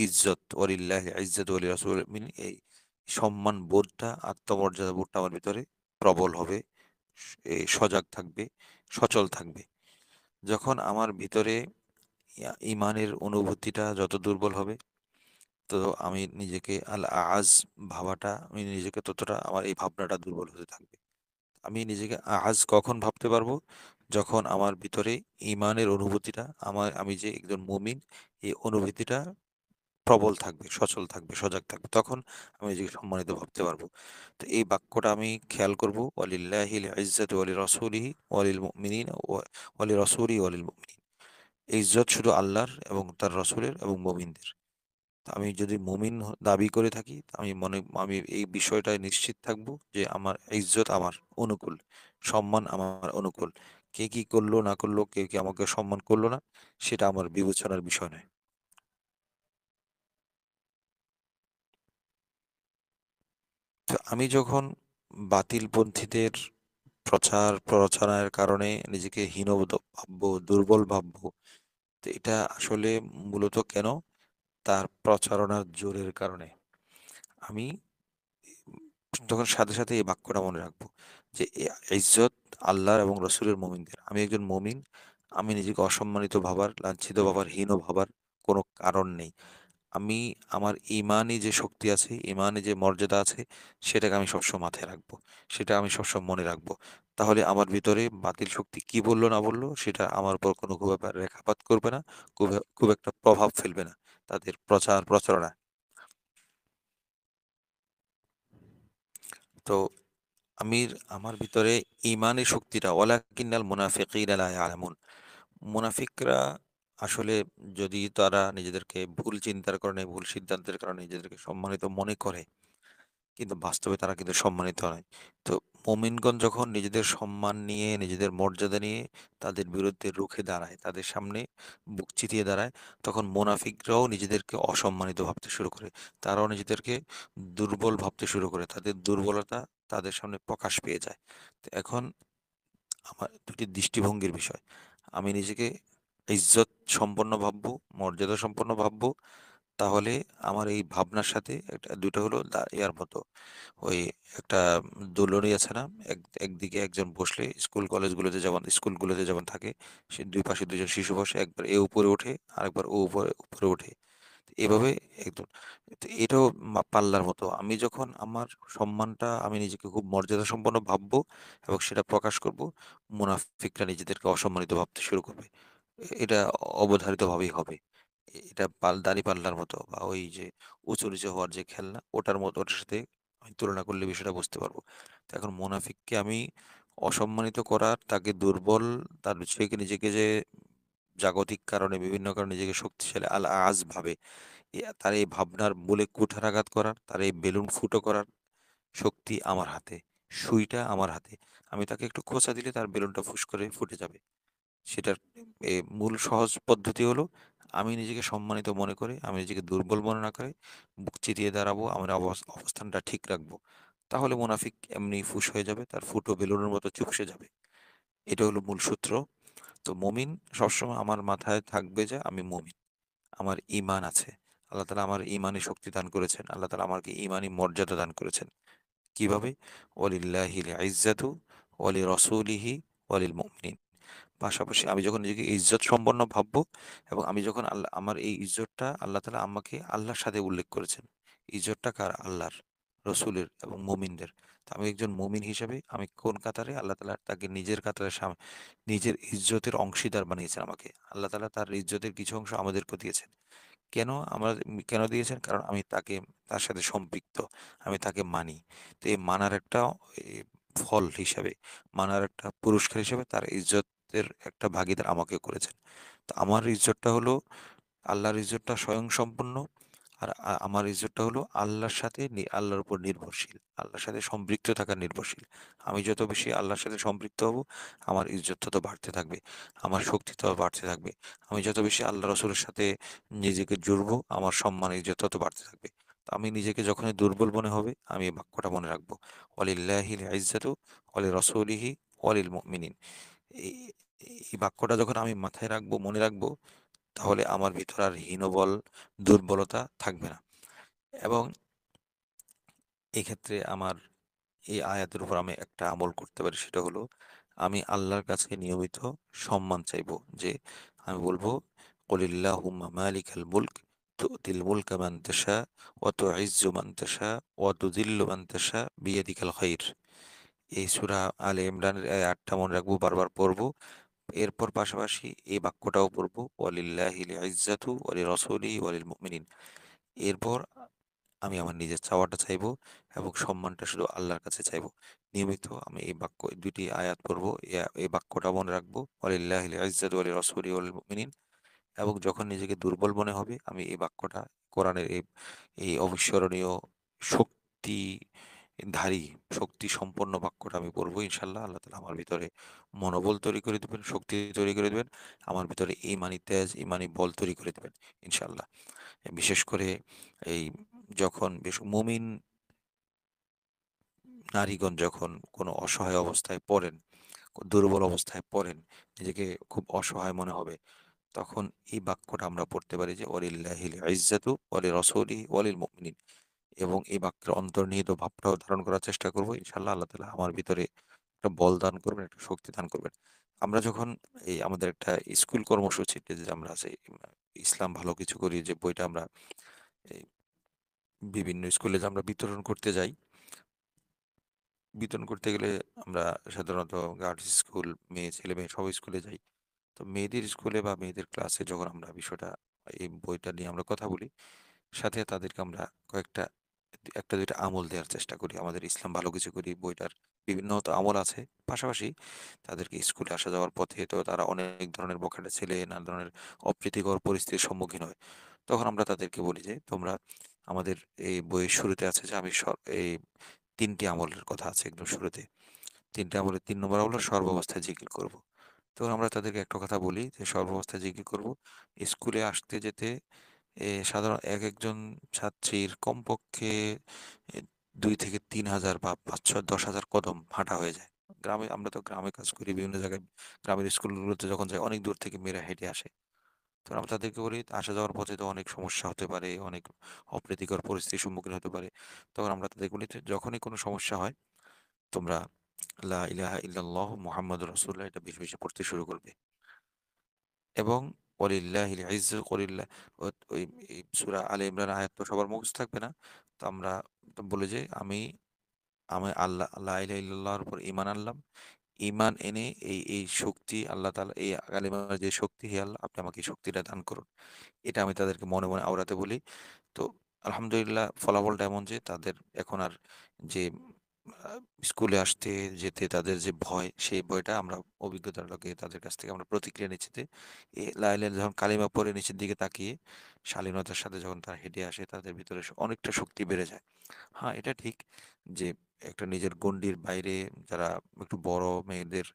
ইজ্জত, ওয়ালিল্লাহি ইজ্জাত ওয়ালি রাসূল, এই সম্মান বোধটা, আত্মমর্যাদা বোধটা আমার ভিতরে প্রবল হবে, সজাগ থাকবে, সচল থাকবে। যখন আমার ভিতরে ইমানের অনুভূতিটা যত দুর্বল হবে, তো আমি নিজেকে আমি নিজেকে ততটা, আমার এই ভাবনাটা দুর্বল হতে থাকবে। আমি নিজেকে কখন ভাবতে পারবো? যখন আমার ভিতরে ইমানের অনুভূতিটা, আমি যে একজন মুমিন, এই অনুভূতিটা প্রবল থাকবে, সচল থাকবে, সজাগ থাকবে, তখন আমি নিজেকে সম্মানিত ভাবতে পারবো। তো এই বাক্যটা আমি খেয়াল করবো, ওয়ালিল্লাহিল ইজ্জাতু ওয়ালি রাসূলিহি ওয়ালিল মুমিনিন ওয়ালি রাসূলি ওয়ালিল মুমিনিন। এই ইজ্জত শুধু আল্লাহর এবং তার রাসূলের এবং মুমিনদের। তো আমি যদি মুমিন দাবি করে থাকি, আমি এই বিষয়টায় নিশ্চিত থাকবো যে আমার ইজ্জত আমার অনুকূল, সম্মান আমার অনুকূল। কে কি করলো না করলো, কে কি আমাকে সম্মান করলো না, সেটা আমার বিবেচনার বিষয় নয়। তো আমি যখন বাতিলপন্থীদের প্রচার প্ররোচনার কারণে নিজেকে ভাববো, দুর্বল ভাববো, তো এটা আসলে মূলত কেন? তার প্রচারণার জোরের কারণে। আমি তখন সাথে সাথে এই বাক্যটা মনে রাখবো যে ইজ্জত আল্লাহর এবং রসুলের, মুমিনদের। আমি একজন মুমিন, আমি নিজেকে অসম্মানিত ভাবার, লাঞ্ছিত ভাবার, হীন ভাবার কোনো কারণ নেই। আমি আমার ইমানি যে শক্তি আছে, ইমানি যে মর্যাদা আছে, সেটাকে আমি সবসময় মাথায় রাখবো, সেটা আমি সবসময় মনে রাখবো। তাহলে আমার ভিতরে বাতিল শক্তি কি বললো না বললো সেটা আমার উপর কোনো খুব একটা রেখাপাত করবে না, খুব একটা প্রভাব ফেলবে না তাদের প্রচার প্রচারণা। তো আমি আমার ভিতরে ইমানি শক্তিটা, ওয়ালাকিন্নাল মুনাফিকিনা লা ইয়ালামুন, মুনাফিকরা আসলে, যদি তারা নিজেদেরকে ভুল চিন্তার কারণে, ভুল সিদ্ধান্তের কারণে নিজেদেরকে সম্মানিত মনে করে, কিন্তু বাস্তবে তারা কিন্তু সম্মানিত নয়। তো মুমিনগণ যখন নিজেদের সম্মান নিয়ে, নিজেদের মর্যাদা নিয়ে তাদের বিরুদ্ধে রুখে দাঁড়ায়, তাদের সামনে বুক চিতিয়ে দাঁড়ায়, তখন মুনাফিকরাও নিজেদেরকে অসম্মানিত ভাবতে শুরু করে, তারাও নিজেদেরকে দুর্বল ভাবতে শুরু করে, তাদের দুর্বলতা তাদের সামনে প্রকাশ পেয়ে যায়। তো এখন আমার দুটি দৃষ্টিভঙ্গির বিষয়। আমি নিজেকে ইজ্জত সম্পন্ন ভাববো, মর্যাদা সম্পন্ন ভাববো, তাহলে আমার এই ভাবনার সাথে একটা দুটো হলো ইয়ার মতো, ওই একটা দোলনই আছে না, একদিকে একজন বসলে, স্কুলগুলোতে যেমন থাকে, সে দুই পাশে দুজন শিশু বসে, একবার এ উপরে ওঠে, আরেকবার ও উপরে উপরে ওঠে, এভাবে একদম। তো এটাও পাল্লার মতো। আমি যখন আমার সম্মানটা, আমি নিজেকে খুব মর্যাদা সম্পন্ন ভাববো এবং সেটা প্রকাশ করব, মুনাফিকরা নিজেদেরকে অসম্মানিত ভাবতে শুরু করবে। এটা অবধারিত ভাবেই হবে। এটা দাড়ি পাল্লার মতো, বা ওই যে উঁচু নিচু হওয়ার যে খেলনা, ওটার মতো, ওটার সাথে আমি তুলনা করলে বিষয়টা বুঝতে পারবো। তো এখন মুনাফিককে আমি অসম্মানিত করার, তাকে দুর্বল, তার নিজেকে নিজেকে যে জাগতিক কারণে, বিভিন্ন কারণে নিজেকে শক্তিশালী আল আজ ভাবে, তার এই ভাবনার মূলে কুঠারাঘাত করার, তার এই বেলুন ফুটো করার শক্তি আমার হাতে, সুইটা আমার হাতে। আমি তাকে একটু খোঁচা দিলে তার বেলুনটা ফুস করে ফুটে যাবে। সেটার মূল সহজ পদ্ধতি হলো, আমি নিজেকে সম্মানিত মনে করে, আমি নিজেকে দুর্বল মনে না করে বুক চিতিয়ে দাঁড়াবো, আমার অবস্থানটা ঠিক রাখবো। তাহলে মুনাফিক এমনি ফুস হয়ে যাবে, তার ফুটো বেলুনের মতো চুপসে যাবে। এটা হলো মূল সূত্র। তো মুমিন সবসময় আমার মাথায় থাকবে যে আমি মুমিন, আমার ঈমান আছে। আল্লাহ তাআলা আমার ঈমানি শক্তি দান করেছেন। আল্লাহ তাআলা আমাকে ঈমানি মর্যাদা দান করেছেন। কিভাবে? ওয়ালিল্লাহিল ইজ্জাতু ওয়ালিরাসূলিহি ওয়ালিল মুমিনিন। পাশাপাশি আমি যখন নিজেকে ইজ্জত সম্পন্ন ভাববো, এবং আমি যখন আমার এই ইজ্জতটা আল্লাহ তাআলা আমাকে আল্লাহর সাথে উল্লেখ করেছেন। ইজ্জতটা কার? আল্লাহর, রসূলের এবং মুমিনদের। তো আমি একজন মুমিন হিসেবে আমি কোন কাতারে? আল্লাহ তাআলা তাকে নিজের কাতারে নিজের ইজ্জতের অংশীদার বানিয়েছেন আমাকে। আল্লাহ তাআলা তার ইজ্জতের কিছু অংশ আমাদেরকে দিয়েছেন। কেন? কেন দিয়েছেন? কারণ আমি তার সাথে সম্পৃক্ত। আমি তাকে মানি। তো এই মানার একটা এ ফল হিসাবে, মানার একটা পুরস্কার হিসেবে তার ইজ্জতের একটা ভাগীদার আমাকে করেছেন। তো আমার ইজ্জতটা হলো, আল্লাহর ইজ্জতটা স্বয়ংসম্পূর্ণ। আর আমার ইজ্জতটা হলো আল্লাহর সাথে আল্লাহর উপর নির্ভরশীল। আল্লাহর সাথে সম্পৃক্ত থাকা নির্ভরশীল। আমি যত বেশি আল্লাহর সাথে সম্পৃক্ত হব, আমার ইজ্জত তত বাড়তে থাকবে। আমার শক্তি তত বাড়তে থাকবে। আমি যত বেশি আল্লাহ রাসূলের সাথে নিজেকে জুড়বো, আমার সম্মান ইজ্জত তত বাড়তে থাকবে। তো আমি নিজেকে যখনই দুর্বল মনে হবে, আমি এই বাক্যটা মনে রাখবো। ওয়ালিল্লাহিল ইজ্জাতু ওয়ালিরাসূলিহি ওয়ালিল মুমিনিন। এই এই বাক্যটা যখন আমি মাথায় রাখবো, মনে রাখবো, তাহলে আমার ভিতর আর হীনবল, দুর্বলতা থাকবে না। এবং এক্ষেত্রে আমার এই আয়াতের উপর আমি একটা আমল করতে পারি, সেটা হলো আমি আল্লাহর কাছে নিয়মিত সম্মান চাইবো। যে আমি বলবো, কুলিল্লাহুম্মা মালিকাল মুলক তুতিল মুলকা মান তাশা ওয়া তুইজ্জু মান তাশা ওয়া তুযিল্লু মান তাশা বিয়াদিকাল খাইর। এই সূরা আলে ইমরানের এই আয়াতটা মনে রাখবো, বারবার পড়বো। এরপর পাশাপাশি এই বাক্যটাও পড়বো, ওয়ালিল্লাহিল ইজ্জাতু ওয়ালিরাসূলিহি ওয়ালিল মুমিনিন। এরপর আমি আমার নিজের চাওয়াটা চাইবো, এবং সম্মানটা শুধু আল্লাহর কাছে চাইবো। নিয়মিত আমি এই বাক্য, এই ২ টি আয়াত পড়বো। এই বাক্যটা মনে রাখবো, ওয়ালিল্লাহিল ইজ্জাতু ওয়ালিরাসূলিহি ওয়ালিল মুমিনিন। এবং যখন নিজেকে দুর্বল মনে হবে, আমি এই বাক্যটা, কোরআনের এই অবিস্মরণীয় শক্তিধারী, শক্তি সম্পন্ন বাক্যটা আমি পড়বো। ইনশাআল্লাহ আল্লাহ তাআলা আমার ভিতরে মনোবল তৈরি করে দিবেন, শক্তি তৈরি করে দিবেন। আমার ভিতরে ঈমানি তেজ, ঈমানি বল তৈরি করে দিবেন ইনশাআল্লাহ। বিশেষ করে এই যখন মুমিন নারীগণ যখন কোনো অসহায় অবস্থায় পড়েন, দুর্বল অবস্থায় পড়েন, নিজেকে খুব অসহায় মনে হবে, তখন এই বাক্যটা আমরা পড়তে পারি যে ওয়ালিল্লাহিল ইজ্জাতু ওয়ালিরাসূলিহি ওয়ালিল মুমিনিন। এবং এই বাক্যের অন্তর্নিহিত ভাবটাও ধারণ করার চেষ্টা করব। ইনশাআল্লাহ আল্লাহ তাআলা আমার ভিতরে একটা বল দান করবেন, একটা শক্তি দান করবেন। আমরা যখন আমাদের একটা স্কুল কর্মসূচিতে যে আমরা যে ইসলাম ভালো কিছু করি যে বইটা আমরা এই বিভিন্ন স্কুলে যে আমরা বিতরণ করতে যাই, বিতরণ করতে গেলে আমরা সাধারণত গার্লস স্কুল, ছেলে-মেয়ে সব স্কুলে যাই। তো মেয়েদের স্কুলে বা মেয়েদের ক্লাসে যখন আমরা বিষয়টা, এই বইটা নিয়ে আমরা কথা বলি, সাথে তাদেরকে আমরা কয়েকটা ১টা ২টা আমল দেওয়ার চেষ্টা করি। আমাদের ইসলাম ভালো কিছু করি বইটার বিভিন্ন তো আমল আছে। পাশাপাশি তাদেরকে স্কুলে আসা যাওয়ার পথে তো তারা অনেক ধরনের বখাটে ছেলে, নানা ধরনের অপ্রীতিকর পরিস্থিতির সম্মুখীন হয়। তখন আমরা তাদেরকে বলি যে, "তোমরা", আমাদের এই বইয়ের শুরুতে আছে যে আমি এই ৩ টি আমলের কথা আছে একদম শুরুতে। ৩ টা আমলের ৩ নম্বর আমল হলো সর্বাবস্থায় জিকির করব। তো আমরা তাদেরকে একটা কথা বলি যে সর্বাবস্থায় জিকির করব। স্কুলে আসতে যেতে সাধারণ একেকজন ছাত্রীর কমপক্ষে এ ২ থেকে ৩,০০০ বা ৫, ৬, ১০,০০০ কদম হাঁটা হয়ে যায়। আমরা তো গ্রামে কাজ করি, বিভিন্ন জায়গায় গ্রামের স্কুলগুলোতে যখন যাই, অনেক দূর থেকে মেয়েরা হেঁটে আসে। তো আমরা তাদেরকে বলি, আসা যাওয়ার পথে তো অনেক সমস্যা হতে পারে, অনেক অপ্রীতিকর পরিস্থিতির সম্মুখীন হতে পারে। তখন আমরা তাদেরকে বলি যে, "যখনই কোনো সমস্যা হয়, তোমরা লা ইলাহা ইল্লাল্লাহু মুহাম্মাদুর রাসূলুল্লাহ এটা বেশি, বেশি পড়তে শুরু করবে।" এবং ওয়ালিল্লাহিল ইজ্জাতু ওই এই সূরা আলে ইমরান আয়াত তো সবার মুখস্থ থাকবে না। তো আমরা তো বলি যে আমি আমি আল্লাহ লা ইলাহা ইল্লাল্লাহর উপর ঈমান আনলাম। ঈমান এনে এই শক্তি আল্লাহ তাআলা, এই কালিমার যে শক্তি, হে আল্লাহ আপনি আমাকে এই শক্তিটা দান করুন। এটা আমি তাদেরকে মনে, মনে আওড়াতে বলি। তো আলহামদুলিল্লাহ ফলাফলটা এমন যে তাদের এখন আর যে আ স্কুলে আসতে যেতে তাদের যে ভয়, সেই ভয়টা আমরা অভিজ্ঞতার আলোকে তাদের কাছ থেকে আমরা প্রতিক্রিয়া নিচ্ছি যে, লা ইলাহা ইল্লাল্লাহ যখন কালিমা পড়ে নিচের দিকে তাকিয়ে শালীনতার সাথে যখন তারা হেঁটে আসে, তাদের ভিতরে অনেকটা শক্তি বেড়ে যায়। হ্যাঁ, এটা ঠিক যে একটা নিজের গণ্ডির বাইরে যারা একটু বড় মেয়েদের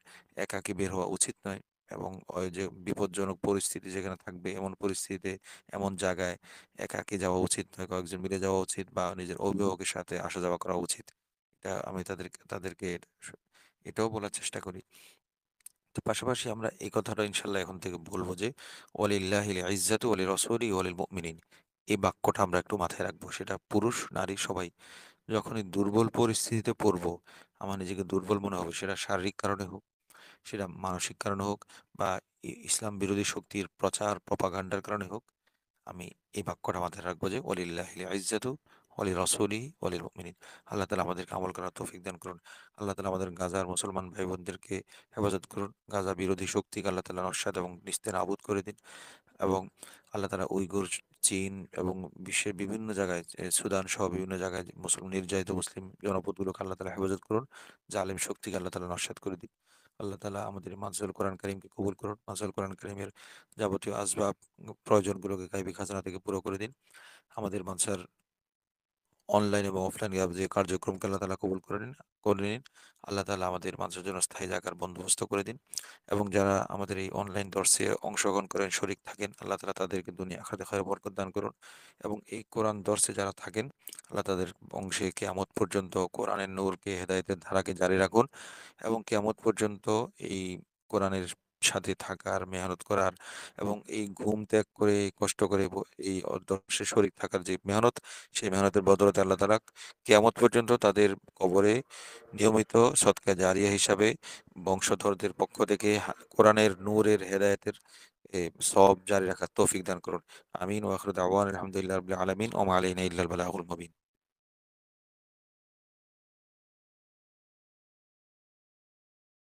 একাকী বের হওয়া উচিত নয়, এবং ওই যে বিপজ্জনক পরিস্থিতি যেখানে থাকবে এমন পরিস্থিতিতে, এমন জায়গায় একাকী যাওয়া উচিত নয়। কয়েকজন মিলে যাওয়া উচিত বা নিজের অভিভাবকের সাথে আসা যাওয়া করা উচিত। এটা আমি তাদেরকে এটাও বলার চেষ্টা করি। তো পাশাপাশি আমরা এই কথাটা ইনশাআল্লাহ এখন থেকে বলব যে, ওয়ালিল্লাহিল ইজ্জাতু ওয়ালি রাসূলি ওয়ালিল মুমিনিন। এই বাক্যটা আমরা একটু মাথায় রাখবো। সেটা পুরুষ, নারী সবাই। যখনই দুর্বল পরিস্থিতিতে পড়বো, আমার নিজেকে দুর্বল মনে হবে, সেটা শারীরিক কারণে হোক, সেটা মানসিক কারণে হোক, বা ইসলাম বিরোধী শক্তির প্রচার প্রপাগান্ডার কারণে হোক, আমি এই বাক্যটা মাথায় রাখবো যে ওয়ালিল্লাহিল ইজ্জাতু ওয়ালি রাসূলিহি ওয়ালিল মুমিনিন। আল্লাহ তাআলা আমাদেরকে আমল করার তৌফিক দান করুন। আল্লাহ তাআলা আমাদের গাজার মুসলমান ভাই বোনদেরকে হেফাজত করুন। গাজা বিরোধী শক্তিকে আল্লাহ তাআলা নস্যাৎ এবং নিস্তেনাবুদ করে দিন। এবং আল্লাহ তাআলা উইগুর, চীন এবং বিশ্বের বিভিন্ন জায়গায়, সুদান সহ বিভিন্ন জায়গায় যে নির্যাতিত মুসলিম জনপদগুলোকে আল্লাহ তাআলা হেফাজত করুন। জালিম শক্তিকে আল্লাহ তাআলা নস্যাৎ করে দিন। আল্লাহ তাআলা আমাদের মানসুল কোরআন কারীমকে কবুল করুন। মানসুল কোরআন কারীমের যাবতীয় আসবাব, প্রয়োজনগুলোকে গায়বী খাজানা থেকে পুরো করে দিন। আমাদের মানসার অনলাইন এবং অফলাইন যে কার্যক্রমকে আল্লাহ তাআলা কবুল করে নিন। আল্লাহ তাআলা আমাদের মানসার জন্য স্থায়ী জায়গার বন্দোবস্ত করে দিন। এবং যারা আমাদের এই অনলাইন দর্শে অংশগ্রহণ করেন, শরীক থাকেন, আল্লাহ তাআলা তাদেরকে দুনিয়া আখিরাতে খয়র বরকত দান করুন। এবং এই কোরআন দর্শে যারা থাকেন, আল্লাহ তাদের বংশে কিয়ামত পর্যন্ত কোরআনের নূরকে, হেদায়েতের ধারাকে জারি রাখুন। এবং কিয়ামত পর্যন্ত এই কোরআনের সাথে থাকার, মেহনত করার, এবং এই ঘুম ত্যাগ করে, এই কষ্ট করে এই দর্শে শরীক থাকার যে মেহনত, সেই মেহনতের বদৌলতে আল্লাহ তাআলা কিয়ামত পর্যন্ত তাদের কবরে নিয়মিত সদকা জারিয়া হিসাবে বংশধরদের পক্ষ থেকে কোরআনের নূরের, হেদায়েতের সওয়াব জারি রাখার তৌফিক দান করুন। আমিন ওয়া আখিরু দাওয়ানা আলহামদুলিল্লাহি রাব্বিল আলামিন ওয়া মা আলাইনা ইল্লাল বালাগুল মুবিন।